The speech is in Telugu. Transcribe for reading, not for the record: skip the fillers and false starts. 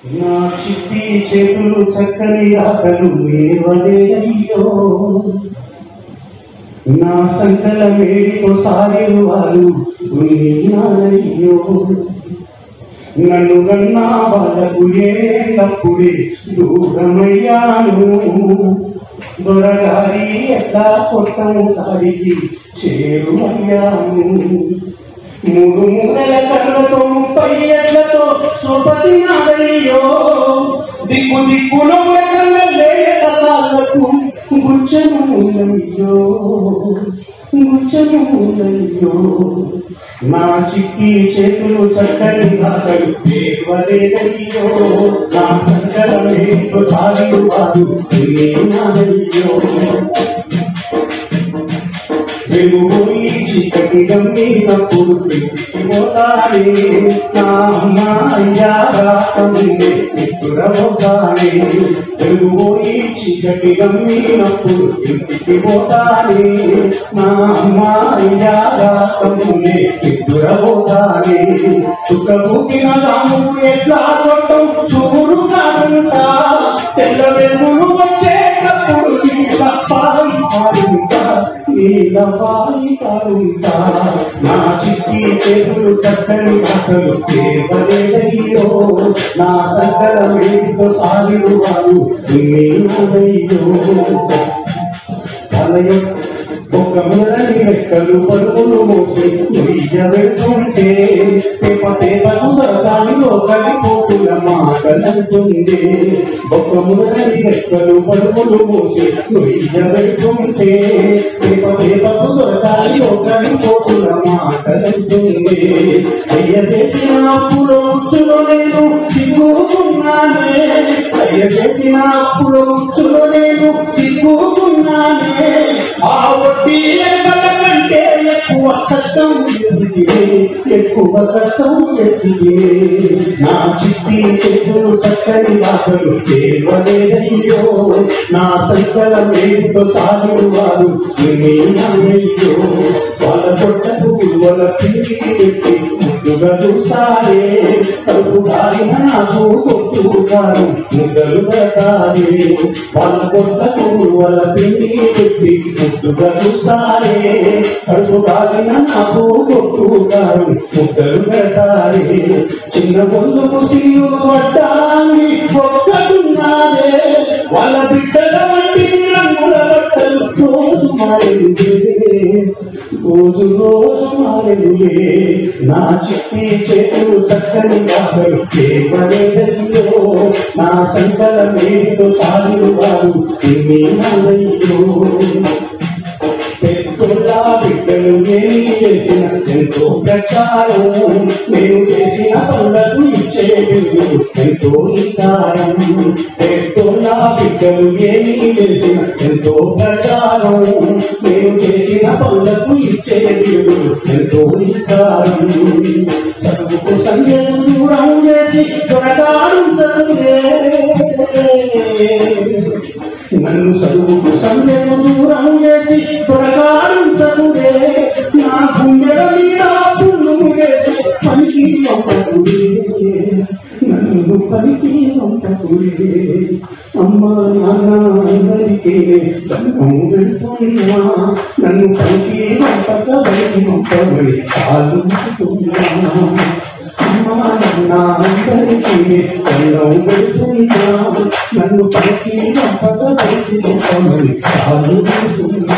నా చిట్టి చేతులు చక్కని ఆకలు లేవలేదయ్యో, నా సంకల మేడికోసారి వారు ఉన్నారయ్యో. నన్ను గన్నా వాళ్ళకు ఏళ్ళప్పుడే దూరమయ్యాను, దొరగారి ఎట్లా కొట్టము తాడికి చేరుమయ్యాను. మూడు మూడల కళ్ళతో 30 ఏళ్లతో సోపతి నాదయ్యో, దిక్కు దిక్కులో కళ్ళ లేకు గుచ్చములయ్యో గుచ్చములయ్యో. నా చిట్టి చేతులు చక్కని ఆకలు లేవలేదయ్యో, నా సంకలమేంటో సాగు కాదు నాదయ్యో. వెలుగుని చీకటి గమ్మినప్పుడు పోతానే, నా అమ్మాయ్యారాతమునే ఎదురవుతానే. వెలుగుని చీకటి గమ్మినప్పుడు ఇంటికి పోతానే, నా అమ్మాయ్యారాతమునే ఎదురవుతానే. చుక్కబుట్టిన రాముడు ఎట్లా కొట్టం చూడు కాడుంటా, తెల్ల వెలుగులు వచ్చేటప్పుడు నా చిట్టి చేతులు చక్కని ఆకలు లేవలేదయ్యో, నా సకల మేడితో సాగిరు వారు నేనయ్యో. ఒక మురళి రెక్కలు పరుగులు మోసి వెళ్తుంటే పేపకు రసాలిలో కలిపోతున్న మాటలంటుందే. ఒక మురళి రెక్కలు పరుగులు మోసి వెళ్తుంటే పేపకు రసాలిలో కలిపోతున్న మాటలంటుందే. అయ్య చేసిన అప్పులో ఉచ్చులో నేను చిక్కుకున్నానే, అయ్య చేసిన అప్పులో ఉచ్చులో నేను చిక్కుకున్నానే. ఆ వడ్డీ లెక్కల కంటే ఎక్కువ కష్టం చేసిదే, ఎక్కువ కష్టం చేసిదే. నా చిట్టి చేతులు చక్కని ఆకలు లేవలేదయ్యో, నా సంకల మేడితో సాగిరు వారు నేనయ్యో. వాళ్ళ పొట్టకు వాళ్ళ పిండి పెట్టి ముద్దుగా చూస్తారే, కడుపు కాలిన నాకు కొట్టుతారు ముద్దలు పెడతారే. వాళ్ళ పొట్టకు వాళ్ళ పిండి పెట్టి ముద్దుగా చూస్తారే, కడుపు కాలిన నాకు కొట్టుతారు ముద్దలు పెడతారే. చిన్న పొందుకు సీలు పట్టాలి ఒక్కడున్నారే, వాళ్ళ బిడ్డల వంటి రంగుల బట్టలు రోజు మారేదే, రోజు రోజు మారేదే. నా చిట్టి చేతులు చక్కని ఆకలు లేవలేదయ్యో, నా సంకల మేడితో సాగిరు వారు నేనయ్యో. పెట్టులా బిడ్డలు ఏమి చేసిన ఎంతో ప్రచారం, నేను చేసిన పనులకు ఇచ్చే బిల్లులు ఎంతో నికారం. పెట్టులా బిడ్డలు ఏమి చేసిన ఎంతో ప్రచారం, నేను చేసిన పనులకు ఇచ్చే బిల్లులు ఎంతో నికారం. చదువుకు సంధ్యను దూరం చేసి త్వరగాడు చదువులే, నన్ను చదువుకు సంధ్యను దూరం చేసి త్వరగాడు చదువులే. నా గుండెల మీద పుణ్యము వేసి పనికి పంపకుడే, నన్ను పనికి పంపకుడే. అమ్మా నాన్న అందరికీ దండము పెడుతున్నా, నన్ను పనికి పంపక బయటి పంపమని ఆలోచిస్తున్నా. అమ్మా నాన్న అందరికీ దండం పెడుతున్నా, నన్ను పనికి పంపక బయటి పంపమని ఆలోచిస్తున్నా.